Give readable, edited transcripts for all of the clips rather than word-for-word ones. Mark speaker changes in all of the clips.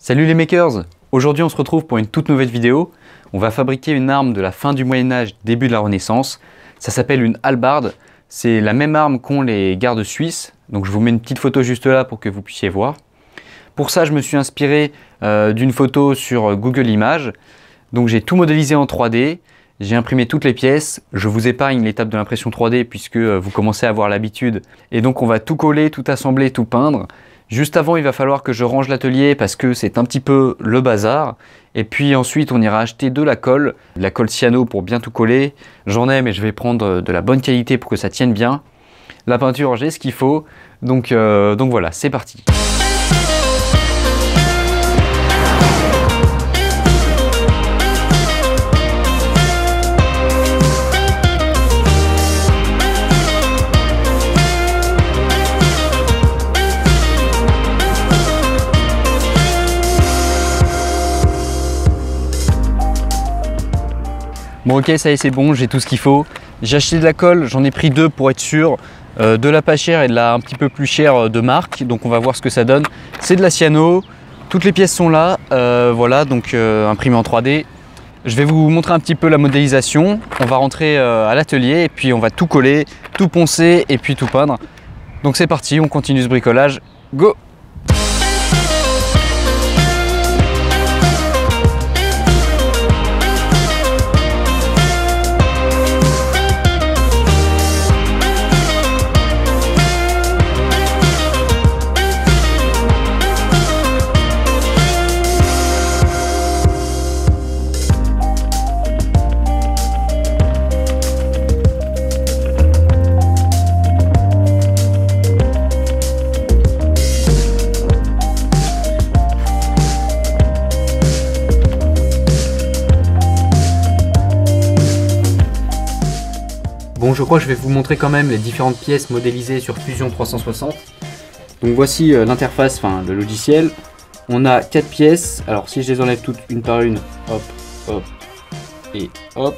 Speaker 1: Salut les makers! Aujourd'hui on se retrouve pour une toute nouvelle vidéo. On va fabriquer une arme de la fin du Moyen-Âge, début de la Renaissance. Ça s'appelle une hallebarde. C'est la même arme qu'ont les gardes suisses. Donc je vous mets une petite photo juste là pour que vous puissiez voir. Pour ça je me suis inspiré d'une photo sur Google Images. Donc j'ai tout modélisé en 3D. J'ai imprimé toutes les pièces. Je vous épargne l'étape de l'impression 3D puisque vous commencez à avoir l'habitude. Et donc on va tout coller, tout assembler, tout peindre. Juste avant, il va falloir que je range l'atelier parce que c'est un petit peu le bazar. Et puis ensuite, on ira acheter de la colle cyano pour bien tout coller. J'en ai, mais je vais prendre de la bonne qualité pour que ça tienne bien. La peinture, j'ai ce qu'il faut. Donc voilà, c'est parti. Bon ok, ça y est, c'est bon, j'ai tout ce qu'il faut. J'ai acheté de la colle, j'en ai pris deux pour être sûr. De la pas chère et de la un petit peu plus chère de marque. Donc on va voir ce que ça donne. C'est de la cyano, toutes les pièces sont là. Voilà, donc imprimé en 3D. Je vais vous montrer un petit peu la modélisation. On va rentrer à l'atelier et puis on va tout coller, tout poncer et puis tout peindre. Donc c'est parti, on continue ce bricolage. Go! Bon, je crois que je vais vous montrer quand même les différentes pièces modélisées sur Fusion 360. Donc voici l'interface, enfin le logiciel. On a 4 pièces. Alors si je les enlève toutes une par une, hop, hop et hop.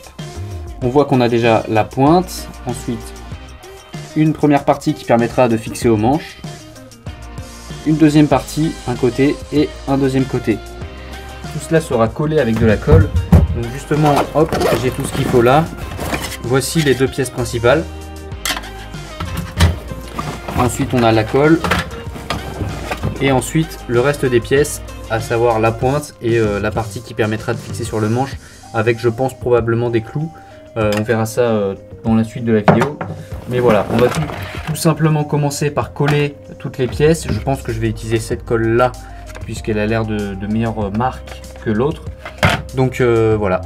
Speaker 1: On voit qu'on a déjà la pointe. Ensuite, une première partie qui permettra de fixer aux manches. Une deuxième partie, un côté et un deuxième côté. Tout cela sera collé avec de la colle. Donc justement, hop, j'ai tout ce qu'il faut là. Voici les deux pièces principales. Ensuite on a la colle. Et ensuite le reste des pièces, à savoir la pointe et la partie qui permettra de fixer sur le manche avec, je pense, probablement des clous. On verra ça dans la suite de la vidéo. Mais voilà, on va tout simplement commencer par coller toutes les pièces. Je pense que je vais utiliser cette colle là puisqu'elle a l'air de meilleure marque que l'autre. Donc voilà.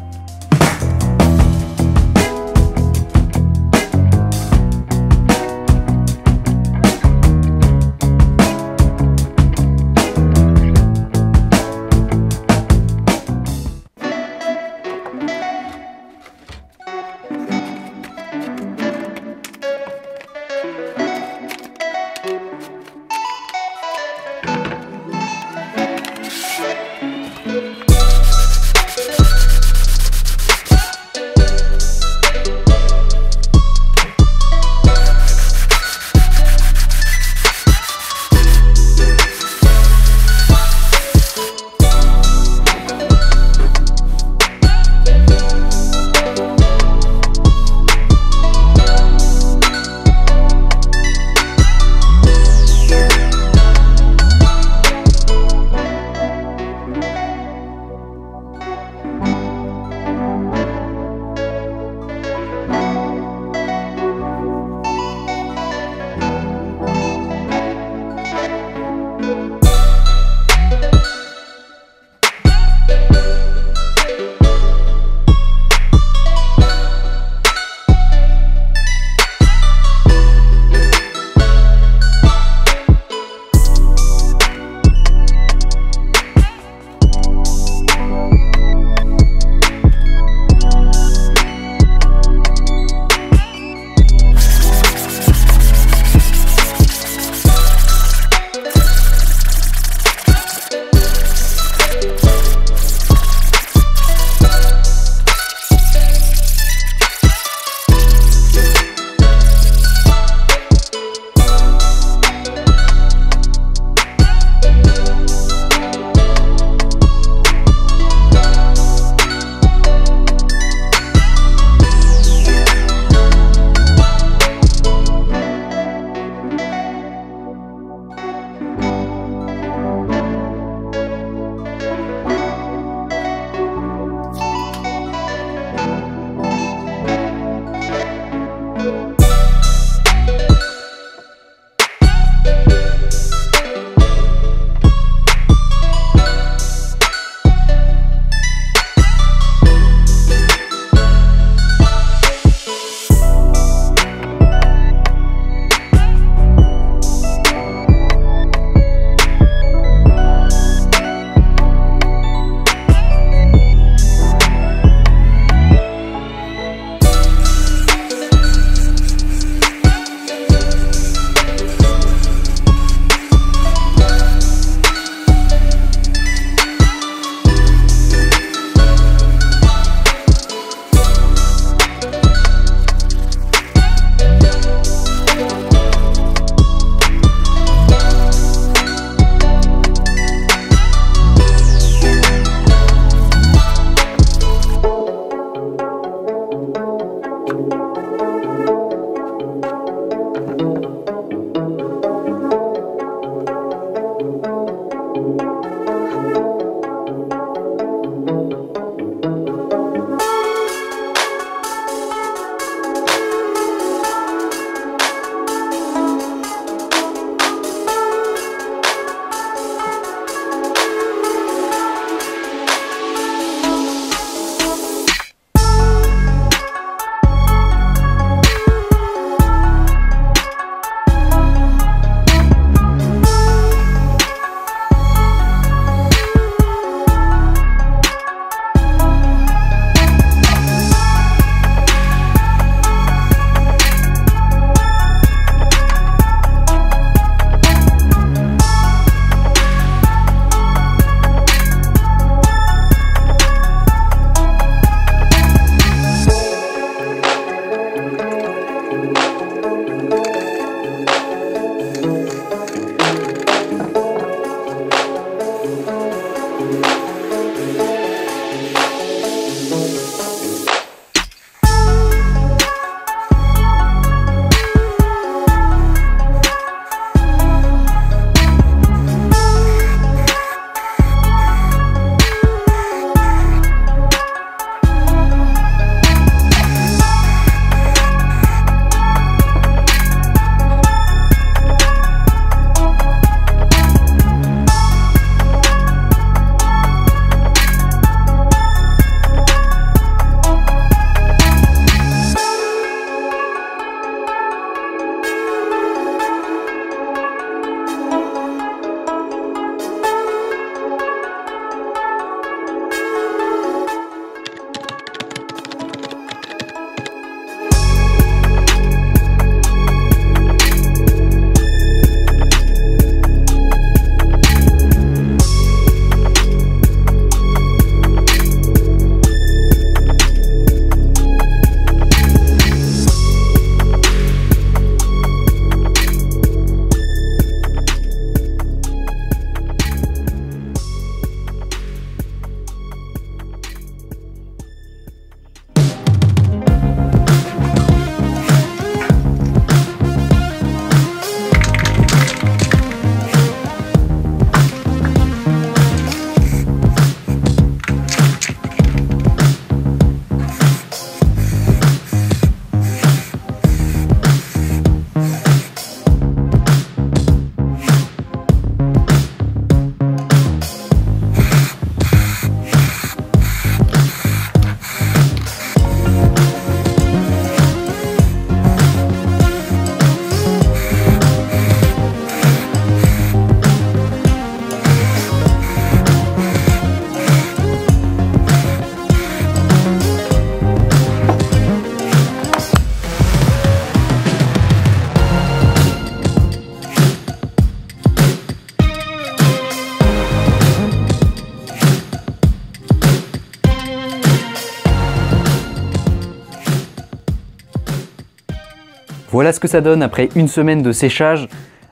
Speaker 1: Voilà ce que ça donne après une semaine de séchage.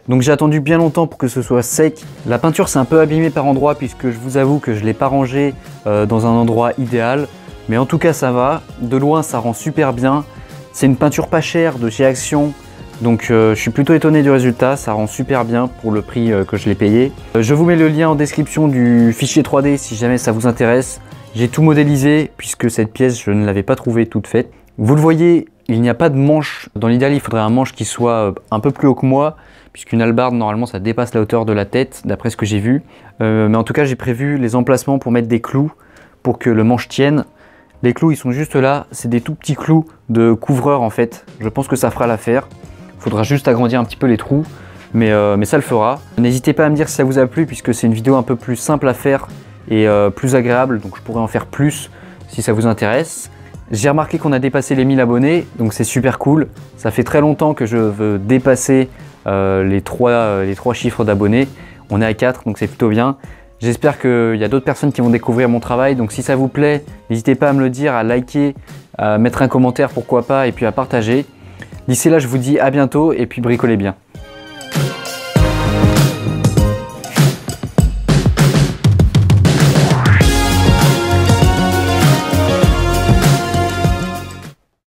Speaker 1: Donc j'ai attendu bien longtemps pour que ce soit sec. La peinture s'est un peu abîmée par endroits puisque je vous avoue que je ne l'ai pas rangée dans un endroit idéal. Mais en tout cas ça va, de loin ça rend super bien. C'est une peinture pas chère de chez Action. Donc je suis plutôt étonné du résultat, ça rend super bien pour le prix que je l'ai payé. Je vous mets le lien en description du fichier 3D si jamais ça vous intéresse. J'ai tout modélisé puisque cette pièce je ne l'avais pas trouvée toute faite. Vous le voyez, il n'y a pas de manche. Dans l'idéal il faudrait un manche qui soit un peu plus haut que moi, puisqu'une hallebarde normalement ça dépasse la hauteur de la tête d'après ce que j'ai vu. Mais en tout cas j'ai prévu les emplacements pour mettre des clous pour que le manche tienne. Les clous ils sont juste là, c'est des tout petits clous de couvreur en fait. Je pense que ça fera l'affaire. Il faudra juste agrandir un petit peu les trous, mais ça le fera. N'hésitez pas à me dire si ça vous a plu puisque c'est une vidéo un peu plus simple à faire et plus agréable, donc je pourrais en faire plus si ça vous intéresse. J'ai remarqué qu'on a dépassé les 1000 abonnés, donc c'est super cool. Ça fait très longtemps que je veux dépasser les trois chiffres d'abonnés. On est à 4, donc c'est plutôt bien. J'espère qu'il y a d'autres personnes qui vont découvrir mon travail, donc si ça vous plaît, n'hésitez pas à me le dire, à liker, à mettre un commentaire, pourquoi pas, et puis à partager. D'ici là, je vous dis à bientôt, et puis bricolez bien.